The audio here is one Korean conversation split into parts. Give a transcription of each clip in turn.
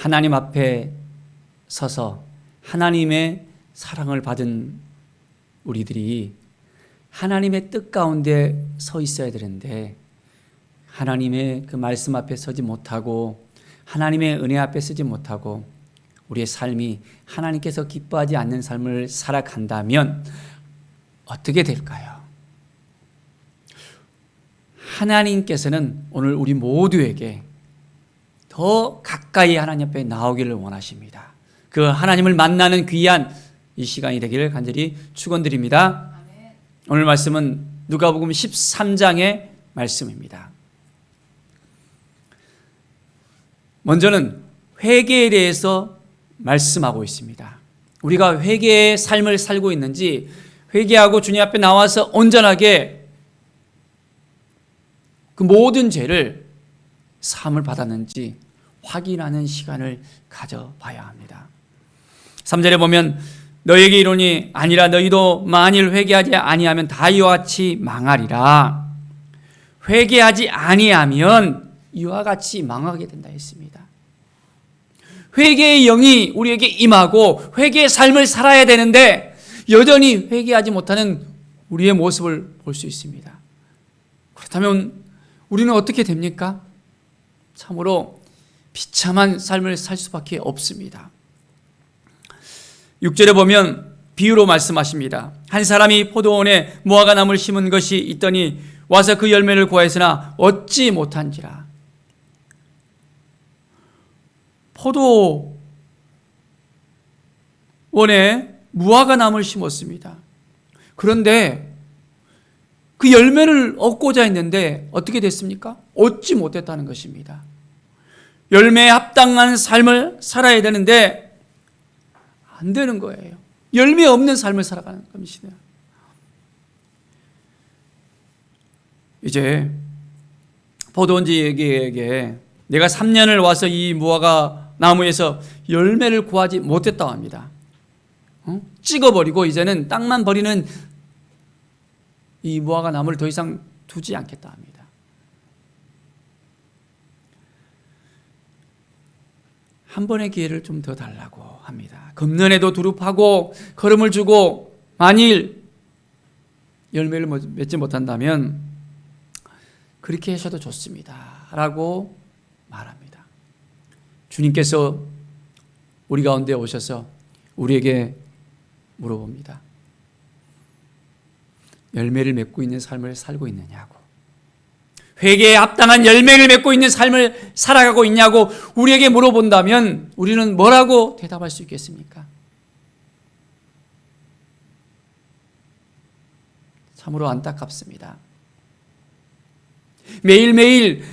하나님 앞에 서서 하나님의 사랑을 받은 우리들이 하나님의 뜻 가운데 서 있어야 되는데 하나님의 그 말씀 앞에 서지 못하고 하나님의 은혜 앞에 서지 못하고 우리의 삶이 하나님께서 기뻐하지 않는 삶을 살아간다면 어떻게 될까요? 하나님께서는 오늘 우리 모두에게 더 가까이 하나님 앞에 나오기를 원하십니다. 그 하나님을 만나는 귀한 이 시간이 되기를 간절히 축원드립니다. 오늘 말씀은 누가복음 13장의 말씀입니다. 먼저는 회개에 대해서 말씀하고 있습니다. 우리가 회개의 삶을 살고 있는지, 회개하고 주님 앞에 나와서 온전하게 그 모든 죄를 사함을 받았는지 확인하는 시간을 가져봐야 합니다. 3절에 보면 너에게 이르노니 아니라 너희도 만일 회개하지 아니하면 다 이와 같이 망하리라. 회개하지 아니하면 이와 같이 망하게 된다 했습니다. 회개의 영이 우리에게 임하고 회개의 삶을 살아야 되는데 여전히 회개하지 못하는 우리의 모습을 볼 수 있습니다. 그렇다면 우리는 어떻게 됩니까? 참으로 비참한 삶을 살 수밖에 없습니다. 6절에 보면 비유로 말씀하십니다. 한 사람이 포도원에 무화과 나무를 심은 것이 있더니 와서 그 열매를 구하였으나 얻지 못한지라. 포도원에 무화과 나무를 심었습니다. 그런데 그 열매를 얻고자 했는데 어떻게 됐습니까? 얻지 못했다는 것입니다. 열매에 합당한 삶을 살아야 되는데 안 되는 거예요. 열매 없는 삶을 살아가는 것이네요. 이제 포도원지에게 내가 3년을 와서 이 무화과 나무에서 열매를 구하지 못했다고 합니다. 찍어버리고 이제는 땅만 버리는 이 무화과 나무를 더 이상 두지 않겠다 합니다. 한 번의 기회를 좀 더 달라고 합니다. 금년에도 두릅하고 걸음을 주고 만일 열매를 맺지 못한다면 그렇게 하셔도 좋습니다 라고 말합니다. 주님께서 우리 가운데 오셔서 우리에게 물어봅니다. 열매를 맺고 있는 삶을 살고 있느냐고, 회개에 합당한 열매를 맺고 있는 삶을 살아가고 있냐고 우리에게 물어본다면 우리는 뭐라고 대답할 수 있겠습니까? 참으로 안타깝습니다. 매일매일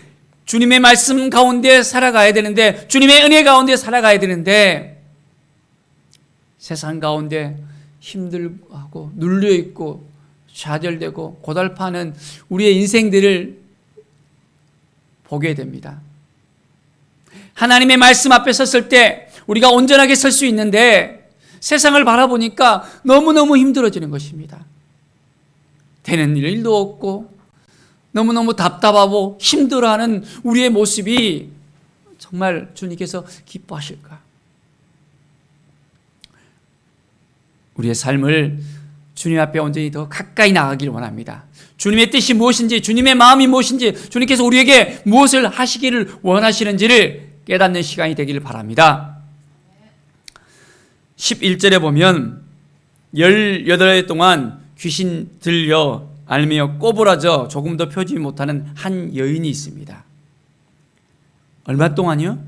주님의 말씀 가운데 살아가야 되는데, 주님의 은혜 가운데 살아가야 되는데 세상 가운데 힘들고 눌려있고 좌절되고 고달파하는 우리의 인생들을 보게 됩니다. 하나님의 말씀 앞에 섰을 때 우리가 온전하게 설 수 있는데 세상을 바라보니까 너무너무 힘들어지는 것입니다. 되는 일도 없고 너무너무 답답하고 힘들어하는 우리의 모습이 정말 주님께서 기뻐하실까? 우리의 삶을 주님 앞에 온전히 더 가까이 나가기를 원합니다. 주님의 뜻이 무엇인지, 주님의 마음이 무엇인지, 주님께서 우리에게 무엇을 하시기를 원하시는지를 깨닫는 시간이 되기를 바랍니다. 11절에 보면 18해 동안 귀신 들려 앓며 꼬부라져 조금도 펴지 못하는 한 여인이 있습니다. 얼마 동안이요?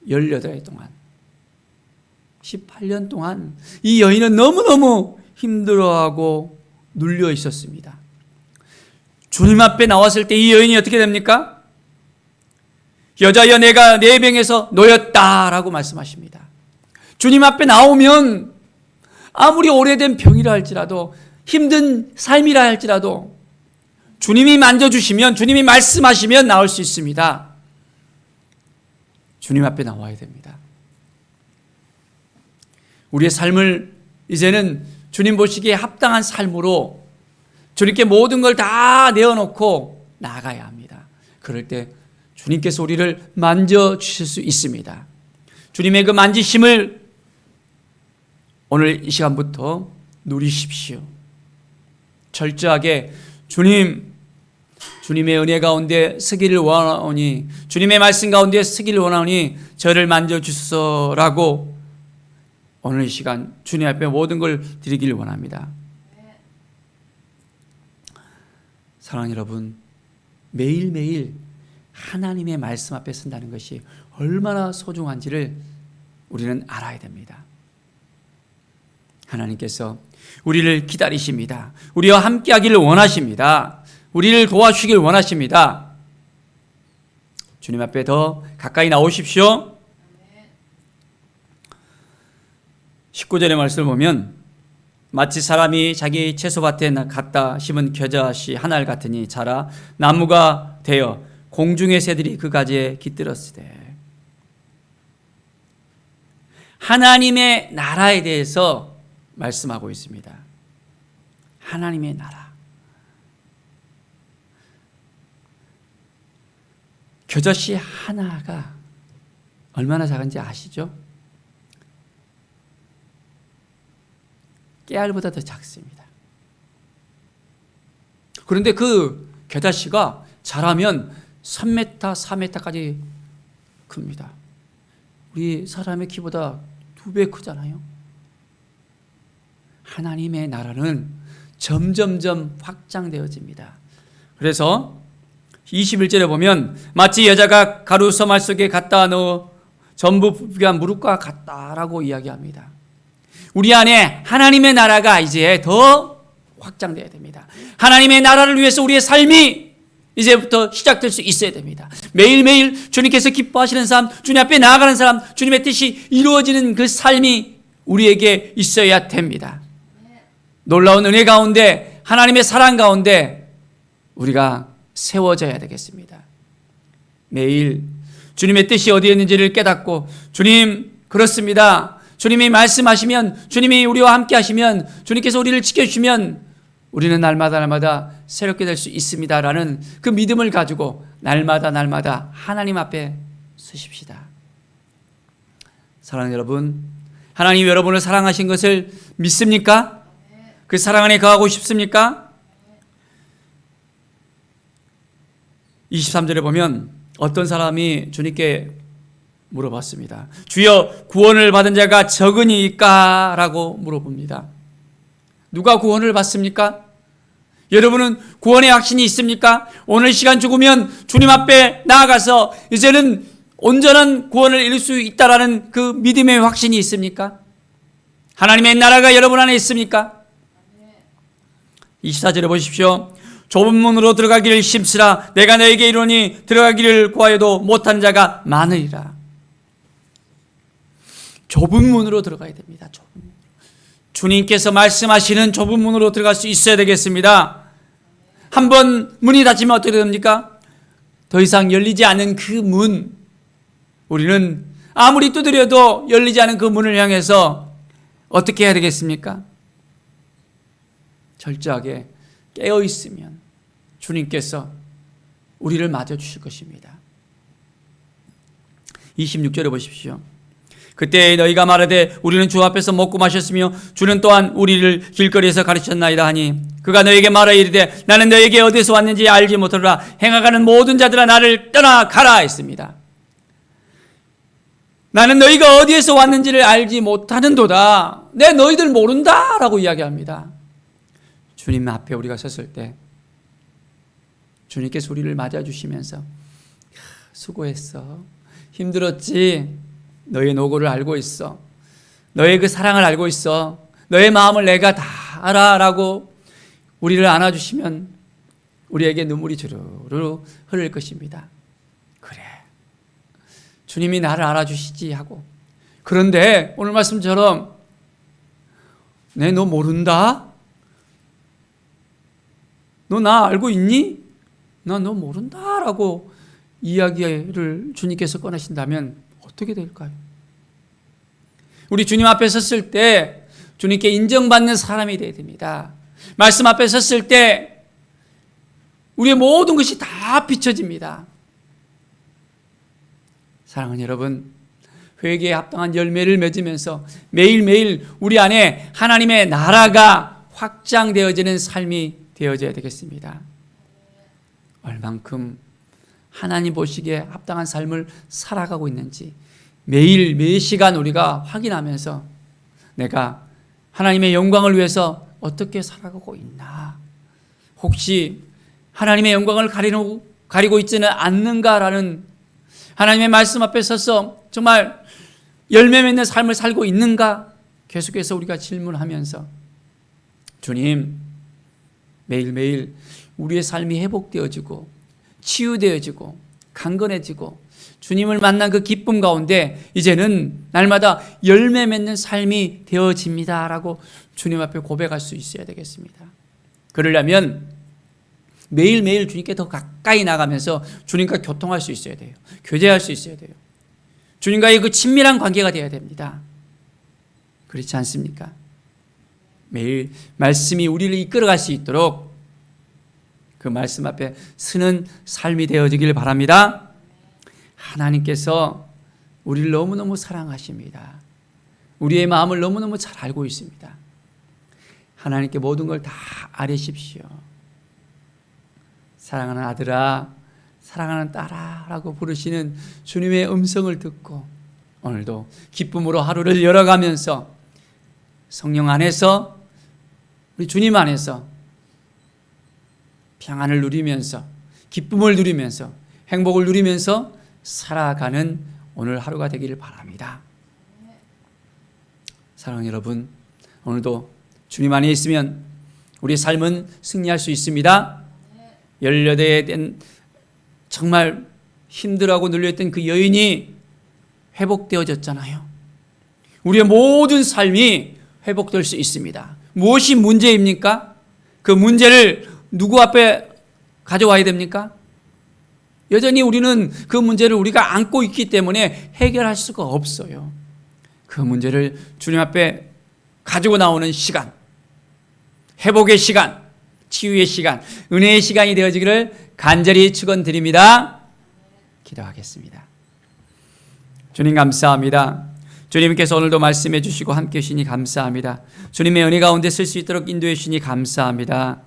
18해 동안. 18년 동안 이 여인은 너무너무 힘들어하고 눌려 있었습니다. 주님 앞에 나왔을 때 이 여인이 어떻게 됩니까? 여자여 내가 내 병에서 놓였다라고 말씀하십니다. 주님 앞에 나오면 아무리 오래된 병이라 할지라도 힘든 삶이라 할지라도 주님이 만져주시면, 주님이 말씀하시면 나올 수 있습니다. 주님 앞에 나와야 됩니다. 우리의 삶을 이제는 주님 보시기에 합당한 삶으로 주님께 모든 걸 다 내어놓고 나아가야 합니다. 그럴 때 주님께서 우리를 만져주실 수 있습니다. 주님의 그 만지심을 오늘 이 시간부터 누리십시오. 철저하게 주님의 은혜 가운데 서기를 원하오니, 주님의 말씀 가운데 서기를 원하오니 저를 만져주소서라고 오늘 이 시간 주님 앞에 모든 걸 드리기를 원합니다. 사랑하는 여러분, 매일매일 하나님의 말씀 앞에 선다는 것이 얼마나 소중한지를 우리는 알아야 됩니다. 하나님께서 우리를 기다리십니다. 우리와 함께 하기를 원하십니다. 우리를 도와주시길 원하십니다. 주님 앞에 더 가까이 나오십시오. 19절의 말씀을 보면 마치 사람이 자기 채소밭에 갖다 심은 겨자씨 하나를 같으니 자라 나무가 되어 공중의 새들이 그 가지에 깃들었으되. 하나님의 나라에 대해서 말씀하고 있습니다. 하나님의 나라. 겨자씨 하나가 얼마나 작은지 아시죠? 깨알보다 더 작습니다. 그런데 그 겨자씨가 자라면 3m, 4m까지 큽니다. 우리 사람의 키보다 2배 크잖아요. 하나님의 나라는 점점점 확장되어집니다. 그래서 21절에 보면 마치 여자가 가루 서말 속에 갖다 넣어 전부 부비한 무릇과 같다라고 이야기합니다. 우리 안에 하나님의 나라가 이제 더 확장되어야 됩니다. 하나님의 나라를 위해서 우리의 삶이 이제부터 시작될 수 있어야 됩니다. 매일매일 주님께서 기뻐하시는 삶, 주님 앞에 나아가는 사람, 주님의 뜻이 이루어지는 그 삶이 우리에게 있어야 됩니다. 놀라운 은혜 가운데, 하나님의 사랑 가운데 우리가 세워져야 되겠습니다. 매일 주님의 뜻이 어디에 있는지를 깨닫고, 주님 그렇습니다, 주님이 말씀하시면, 주님이 우리와 함께 하시면, 주님께서 우리를 지켜주시면 우리는 날마다 새롭게 될 수 있습니다라는 그 믿음을 가지고 날마다 하나님 앞에 서십시다. 사랑하는 여러분, 하나님 여러분을 사랑하신 것을 믿습니까? 그 사랑 안에 거하고 싶습니까? 23절에 보면 어떤 사람이 주님께 물어봤습니다. 주여, 구원을 받은 자가 적으니까? 라고 물어봅니다. 누가 구원을 받습니까? 여러분은 구원의 확신이 있습니까? 오늘 시간 죽으면 주님 앞에 나아가서 이제는 온전한 구원을 이룰 수 있다라는 그 믿음의 확신이 있습니까? 하나님의 나라가 여러분 안에 있습니까? 24절에 보십시오. 좁은 문으로 들어가기를 힘쓰라. 내가 너에게 이르노니 들어가기를 구하여도 못하는 자가 많으리라. 좁은 문으로 들어가야 됩니다. 좁은 문. 주님께서 말씀하시는 좁은 문으로 들어갈 수 있어야 되겠습니다. 한번 문이 닫히면 어떻게 됩니까? 더 이상 열리지 않은 그 문, 우리는 아무리 두드려도 열리지 않은 그 문을 향해서 어떻게 해야 되겠습니까? 철저하게 깨어있으면 주님께서 우리를 맞아주실 것입니다. 26절에 보십시오. 그때 너희가 말하되 우리는 주 앞에서 먹고 마셨으며 주는 또한 우리를 길거리에서 가르쳤나이다 하니 그가 너에게 말하여 이르되 나는 너에게 어디서 왔는지 알지 못하노라. 행하가는 모든 자들아 나를 떠나가라 했습니다. 나는 너희가 어디에서 왔는지를 알지 못하는도다. 내 너희들 모른다 라고 이야기합니다. 주님 앞에 우리가 섰을 때 주님께서 우리를 맞아주시면서 수고했어, 힘들었지, 너의 노고를 알고 있어, 너의 그 사랑을 알고 있어, 너의 마음을 내가 다 알아 라고 우리를 안아주시면 우리에게 눈물이 주르르 흐를 것입니다. 그래, 주님이 나를 알아주시지 하고. 그런데 오늘 말씀처럼 내 너 모른다? 너 나 알고 있니? 나 너 모른다 라고 이야기를 주님께서 꺼내신다면 어떻게 될까요? 우리 주님 앞에 섰을 때 주님께 인정받는 사람이 되어야 됩니다. 말씀 앞에 섰을 때 우리의 모든 것이 다 비춰집니다. 사랑하는 여러분, 회개에 합당한 열매를 맺으면서 매일매일 우리 안에 하나님의 나라가 확장되어지는 삶이 되어져야 되겠습니다. 얼만큼 하나님 보시기에 합당한 삶을 살아가고 있는지 매일 매 시간 우리가 확인하면서 내가 하나님의 영광을 위해서 어떻게 살아가고 있나, 혹시 하나님의 영광을 가리고 있지는 않는가라는, 하나님의 말씀 앞에 서서 정말 열매 맺는 삶을 살고 있는가, 계속해서 우리가 질문하면서 주님, 매일매일 우리의 삶이 회복되어지고 치유되어지고 강건해지고 주님을 만난 그 기쁨 가운데 이제는 날마다 열매 맺는 삶이 되어집니다라고 주님 앞에 고백할 수 있어야 되겠습니다. 그러려면 매일매일 주님께 더 가까이 나가면서 주님과 교통할 수 있어야 돼요. 교제할 수 있어야 돼요. 주님과의 그 친밀한 관계가 되어야 됩니다. 그렇지 않습니까? 매일 말씀이 우리를 이끌어갈 수 있도록 그 말씀 앞에 서는 삶이 되어지길 바랍니다. 하나님께서 우리를 너무너무 사랑하십니다. 우리의 마음을 너무너무 잘 알고 있습니다. 하나님께 모든 걸 다 아뢰십시오. 사랑하는 아들아, 사랑하는 딸아 라고 부르시는 주님의 음성을 듣고 오늘도 기쁨으로 하루를 열어가면서 성령 안에서, 우리 주님 안에서 평안을 누리면서, 기쁨을 누리면서, 행복을 누리면서 살아가는 오늘 하루가 되기를 바랍니다. 사랑하는 여러분, 오늘도 주님 안에 있으면 우리의 삶은 승리할 수 있습니다. 18에 된 정말 힘들어하고 눌려있던 그 여인이 회복되어졌잖아요. 우리의 모든 삶이 회복될 수 있습니다. 무엇이 문제입니까? 그 문제를 누구 앞에 가져와야 됩니까? 여전히 우리는 그 문제를 우리가 안고 있기 때문에 해결할 수가 없어요. 그 문제를 주님 앞에 가지고 나오는 시간, 회복의 시간, 치유의 시간, 은혜의 시간이 되어지기를 간절히 축원드립니다. 기도하겠습니다. 주님 감사합니다. 주님께서 오늘도 말씀해 주시고 함께 하시니 감사합니다. 주님의 은혜 가운데 쓸 수 있도록 인도해 주시니 감사합니다.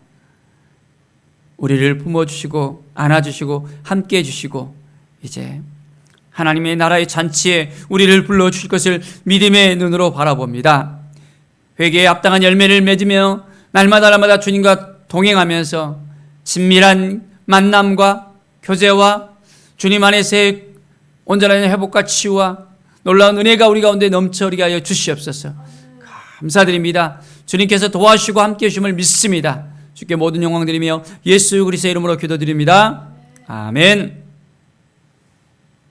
우리를 품어주시고 안아주시고 함께 해주시고 이제 하나님의 나라의 잔치에 우리를 불러주실 것을 믿음의 눈으로 바라봅니다. 회개에 합당한 열매를 맺으며 날마다 주님과 동행하면서 친밀한 만남과 교제와 주님 안에서의 온전한 회복과 치유와 놀라운 은혜가 우리 가운데 넘쳐오게 하여 주시옵소서. 감사드립니다. 주님께서 도와주시고 함께 해주심을 믿습니다. 주께 모든 영광 드리며 예수 그리스도의 이름으로 기도드립니다. 아멘.